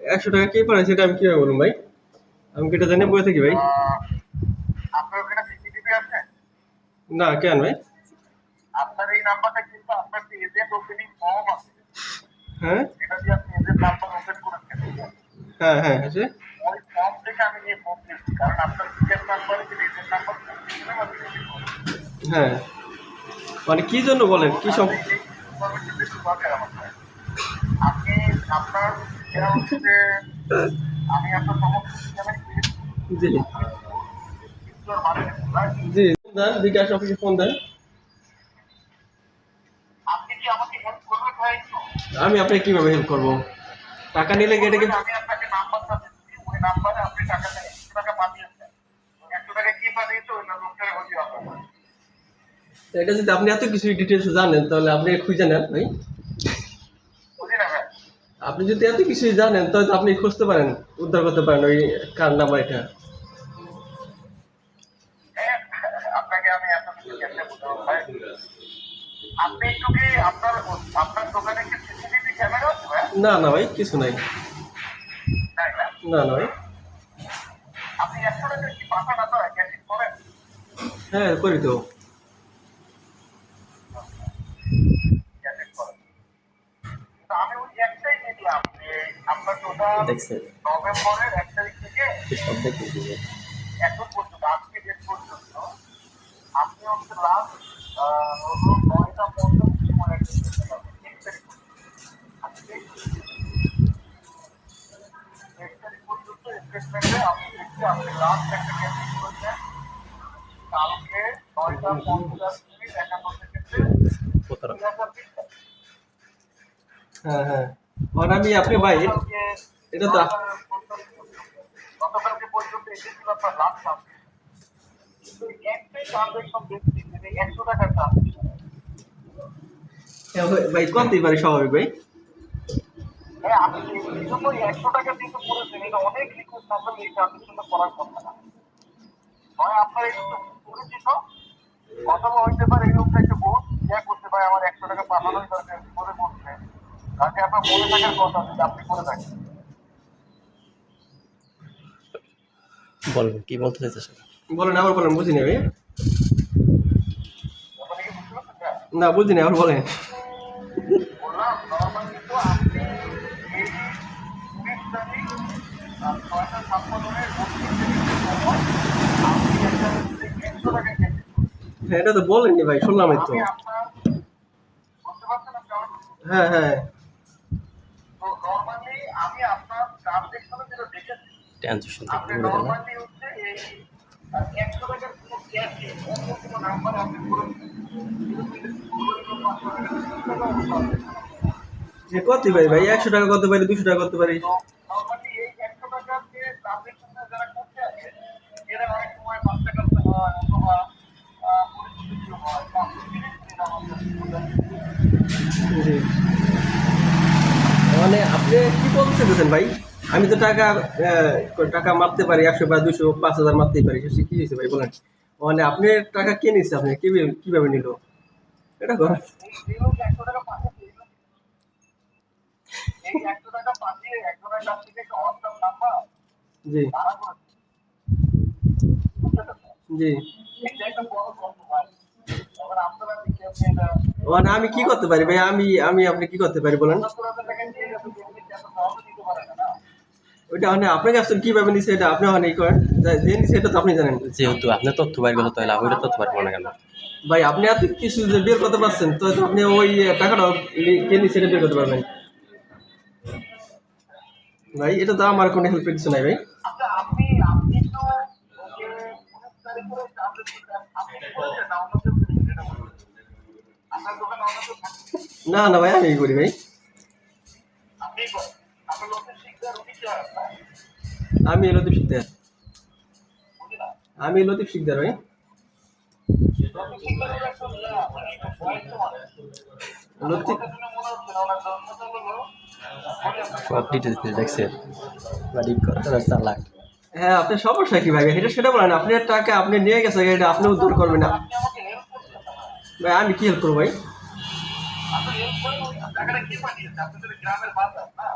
100 টাকা কে পাঠাইছে এটা আমি কিভাবে বলুন ভাই? আমি কি এটা জানি বলে থাকি ভাই? আপনার ওখানে সিসিটিভি আছে? না কেন ভাই? আপনার এই নাম্বারটা কিন্তু আপনার যে এজেন্ট ওপেনিং ফর্ম আছে, হ্যাঁ এটা দিয়ে আপনি এজেন্ট নাম্বার ওপেন করেছেন, হ্যাঁ হ্যাঁ আছে। ওই ফর্ম থেকে আমি নিয়ে ফোন দিয়েছি, কারণ আপনার সিএস নাম্বারে যে এজেন্ট নাম্বার হ্যাঁ মানে কি জন্য বলেন কি সব? এই ইনফরমেশন বেশি দরকার আমার। আপনি আপনার যেটা হচ্ছে যে আমি আপনার সমস্ত সিস্টেমে জি জি দেন বিকাশ অফিসে ফোন দেন। আপনি কি আমাকে হেল্প করবেন ভাই একটু? আমি আপনাকে কিভাবে হেল্প করবো? টাকা নিলে এটাকে আমি আপনাকে নাম্বারটা দিচ্ছি, ওই নাম্বারে আপনি টাকাটা 100 টাকা পাঠিয়েছেন, 100 টাকা কি পাঠিয়েছে ওই লোকটাকে বলছি আপনার। এটা যদি আপনি এত কিছু ডিটেলস জানেন তাহলে আপনি খুঁজে নেন ভাই। বুঝি না ভাই? আপনি যদি এত কিছু জানেন তাহলে তো আপনি খুঁজতে পারেন, উদ্ধার করতে পারেন ওই কার নাম্বার এটা। হ্যাঁ, আপনাকে আমি এত কিছু কেমনে বুঝাবো ভাই? আপনি একটু কি আপনার আপনার দোকানে কি সিসিটিভি ক্যামেরা আছে ভাই? না না ভাই কিছু নাই। নাই না? না না ভাই। আপনি 100 টাকা কি পাঠান না তো ক্যাশিং করেন? হ্যাঁ করি তো। ক্যাশিং করেন। তো আমি ওই একটাই দেখলাম যে আপনার টোটাল নভেম্বরের 1 তারিখ থেকে এখন পর্যন্ত, আজকে ডেট পর্যন্ত আপনি হচ্ছে লাস্ট হলো 9টা 50 সময় একটা স্টেটমেন্ট পাবেন। 1 তারিখ আজকে 1 তারিখ পর্যন্ত স্টেটমেন্টে আপনি দেখছি আপনি লাস্ট একটা ক্যান্সেল করেছেন কালকে 9টা 50 মিনিট 51 সেকেন্ডে 2020 হ্যাঁ হ্যাঁ আর আমি আপনি ভাই এটা তো গতকালকে পর্যন্ত এসেছিল আপনার লাস্ট ট্রানজেকশন, কিন্তু একটাই ট্রানজেকশন দেখছি যে 100 টাকার ট্রানজেকশন। ভাই করতেই পারি স্বাভাবিক ভাই। হ্যাঁ, আপনি এই জন্য 100 টাকা দিয়ে তো করেছেন, এটা অনেক রিকোয়েস্ট আসলে এই ট্রানজেকশনটা করার কথা না। হয় আপনার একটু পরিচিত, অথবা হইতে পারে এই লোকটা একটু বহুত ইয়া করতে পারে, আমার 100 টাকা পাঠানোই দরকার করে বলছে, তাকে আপনার মনে থাকার কথা যদি আপনি করে থাকেন। বলেন কি বলতে চাইতেছেন? বলেন আবার বলেন, বুঝিনি ভাই। আপনাকে বুঝতে পারছেন? না বুঝিনি, আবার বলেন। বললাম নর্মালি তো আপনি এই 19 তারিখ 6টা 56-এর 32 আপনি একটা 100 টাকা ক্যান্সেল করছেন। হ্যাঁ এটা তো বলেনি ভাই, শুনলামই তো। আমি আপনার বুঝতে পারছেন আপনি আমার? হ্যাঁ হ্যাঁ তো নর্মালি আমি আপনার ট্রানজেকশনে যেটা দেখেছি, ট্রানজেকশন আপনি থেকে বলে দেন। নর্মালি হচ্ছে এই 100 টাকার কোনো ক্যাশে অন্য কোনো নাম্বারে আপনি করেছেন, যে করতে পারি ভাই, 100 টাকা করতে পারি, 200 টাকা করতে পারি। তো নর্মালি এই 100 টাকার যে ট্রানজেকশনটা যারা করতে আসে, এরা অনেক সময় বাচ্চা কাচ্চা হয় অথবা পরিচিত কেউ হয়, তাদের জি মানে আপনি কি বলতে চাইতেছেন ভাই? আমি তো টাকা টাকা মারতে পারি, 100 বা 200 5,000 মারতেই পারি, সে কি হয়েছে ভাই বলেন? মানে আপনি টাকা কে নিচ্ছে, আপনি কিভাবে নিল এটা করেন। এই লোক 100 টাকা পাঠিয়ে এই 100 টাকা পাঠিয়ে একজনের কাছ থেকে একটা হোয়াটসঅ্যাপ নাম্বার জি ভাড়া করেছে। বুঝতে পারছেন? জি এটা একটা বড় গল্প ভাই। এবার আপনারা দেখে আপনি এটা মানে আমি কি করতে পারি ভাই? আমি আমি আপনি কি করতে পারি বলেন? 75,000 টাকা দিয়ে গেছে, এমনিতে এত সহজে দিতে পারে না। ওইটা মানে আপনার কাছ থেকে কিভাবে নিছে এটা আপনি মানে করেন, যে নিছে এটা তো আপনি জানেন। যেহেতু আপনার তথ্য বাইর করতে তাহলে আমি তথ্য বাইর করবো না কেন? ভাই আপনি এত কিছু যে বের করতে পারছেন তো আপনি ওই টাকাটা কে নিছে এটা বের করতে পারবেন ভাই? এটা তো আমার কোনো হেল্পের কিছু নাই ভাই। আচ্ছা, আপনি আপনি তো ওকে 19 তারিখে ট্রানজেকশন আপনি করেছেন না অন্য কেউ করেছে এটা বলুন। আপনার দোকানে অন্য কেউ থাকে? না না ভাই আমি করি ভাই। আপনি করেন। আপনার লোকের শিখদের উনি কি হয় আপনার? আমি লতিফ শিকদার। বুঝি না। লতিফ শিকদার ভাই। লোকের শিখদের হলো একটা মানে একটা বয়স্ক মানুষ। লতিফ কথা শুনে মনে হচ্ছে না ওনার জন্মটা হলো সব ডিটেলস দেখছেন বাড়ি কত চালাক। হ্যাঁ আপনার সমস্যা কি ভাই? এটা সেটা বলেন, আপনার টাকা আপনি নিয়ে গেছেন, এটা আপনি উদ্ধার করবেন না আপনি আমাকে হেল্প করছেন না। ভাই? আমি কি হেল্প করবো ভাই? আপনি হেল্প করেন, ওই টাকাটা কে পাঠিয়েছে? আপনাদের গ্রামের বাজার না?